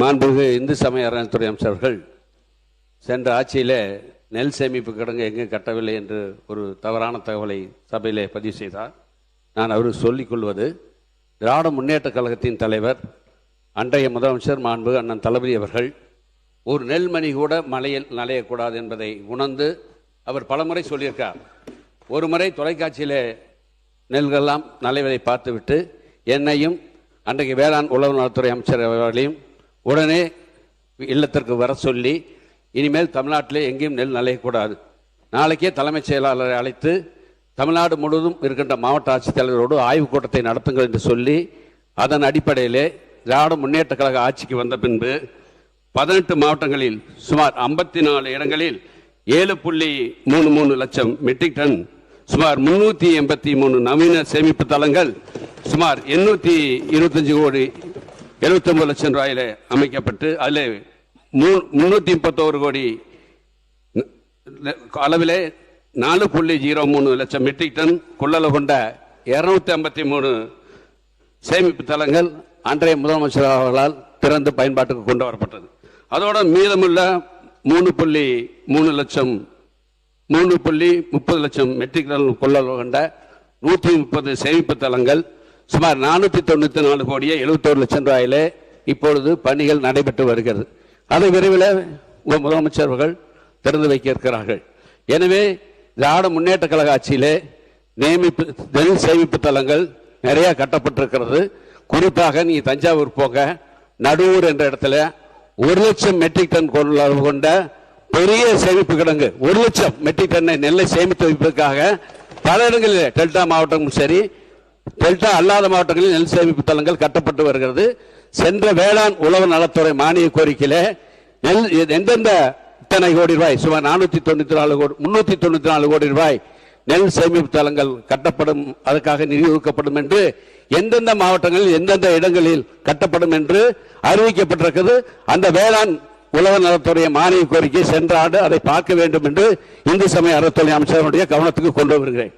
மாண்புமிகு இந்து சமய அறநிலையத்துறை அமைச்சர்கள் சென்ற ஆட்சியிலே நெல் சேமிப்பு கிடங்கு எங்கே கட்டவில்லை என்று ஒரு தவறான தகவலை சபையிலே பதிவு செய்தார். நான் அவருக்கு சொல்லிக் கொள்வது, திராவிட முன்னேற்ற கழகத்தின் தலைவர் அன்றைய முதலமைச்சர் மாண்புமிகு அண்ணன் தளபதி அவர்கள் ஒரு நெல்மணி கூட மலையில் நனையக்கூடாது என்பதை உணர்ந்து அவர் பலமுறை சொல்லியிருக்கார். ஒரு முறை தொலைக்காட்சியிலே நெல்களெல்லாம் நலைவதை பார்த்துவிட்டு என்னையும் அன்றைக்கு வேளாண் உழவு நலத்துறை அமைச்சர் அவர்களையும் உடனே இல்லத்திற்கு வர சொல்லி, இனிமேல் தமிழ்நாட்டிலே எங்கேயும் நெல் நலையக்கூடாது, நாளைக்கே தலைமைச் செயலாளரை அழைத்து தமிழ்நாடு முழுவதும் இருக்கின்ற மாவட்ட ஆட்சித்தலைவரோடு ஆய்வுக் கூட்டத்தை நடத்துங்கள் என்று சொல்லி, அதன் அடிப்படையிலே திராவிட முன்னேற்ற கழக ஆட்சிக்கு வந்த பின்பு 18 மாவட்டங்களில் சுமார் 54 இடங்களில் 7.33 லட்சம் மெட்ரிக் டன், சுமார் 383 நவீன சேமிப்பு தளங்கள், சுமார் 825 கோடி 79 லட்சம் ரூபாயில அமைக்கப்பட்டு அதில் 331 கோடி அளவிலே 4.03 லட்சம் மெட்ரிக் டன் கொள்ளளவு கொண்ட 253 சேமிப்பு தளங்கள் அன்றைய முதலமைச்சர் அவர்களால் திறந்து பயன்பாட்டுக்கு கொண்டு வரப்பட்டது. அதோட மீதமுள்ள 3.30 லட்சம் மெட்ரிக் டன் கொள்ளளவு கொண்ட 130 சேமிப்பு தளங்கள், சுமார் 494 கோடியே 71 லட்சம் ரூபாயிலே இப்பொழுது பணிகள் நடைபெற்று வருகிறது. அதை விரைவில் முதலமைச்சர் அவர்கள் திறந்து வைக்க இருக்கிறார்கள். எனவே திராவிட முன்னேற்ற கழக ஆட்சியிலே நெல் சேமிப்பு தளங்கள் நிறைய கட்டப்பட்டிருக்கிறது. குறிப்பாக நீ தஞ்சாவூர் போக, நடுவூர் என்ற இடத்துல 1 லட்சம் மெட்ரிக் டன் கொள்ளளவு கொண்ட பெரிய சேமிப்பு கிடங்கு, 1 லட்சம் மெட்ரிக் டன்னை நெல்லை சேமித்து வைப்பதற்காக பல இடங்களில் டெல்டா மாவட்டமும் சரி, டெல்டா அல்லாத மாவட்டங்களில் நெல் சேமிப்பு தளங்கள் கட்டப்பட்டு வருகிறது. சென்ற வேளாண் உழவு நலத்துறை மானிய கோரிக்கையில எந்தெந்த இத்தனை கோடி ரூபாய், சுமார் 394 கோடி ரூபாய் நெல் சேமிப்பு தளங்கள் கட்டப்படும், அதற்காக நிதி ஒதுக்கப்படும் என்று எந்தெந்த மாவட்டங்களில் எந்தெந்த இடங்களில் கட்டப்படும் என்று அறிவிக்கப்பட்டிருக்கிறது. அந்த வேளாண் உழவு நலத்துறை மானிய கோரிக்கை சென்ற ஆண்டு அதை பார்க்க வேண்டும் என்று இந்து சமய அறநிலையத்துறை அமைச்சருடைய கவனத்துக்கு கொண்டு வருகிறேன்.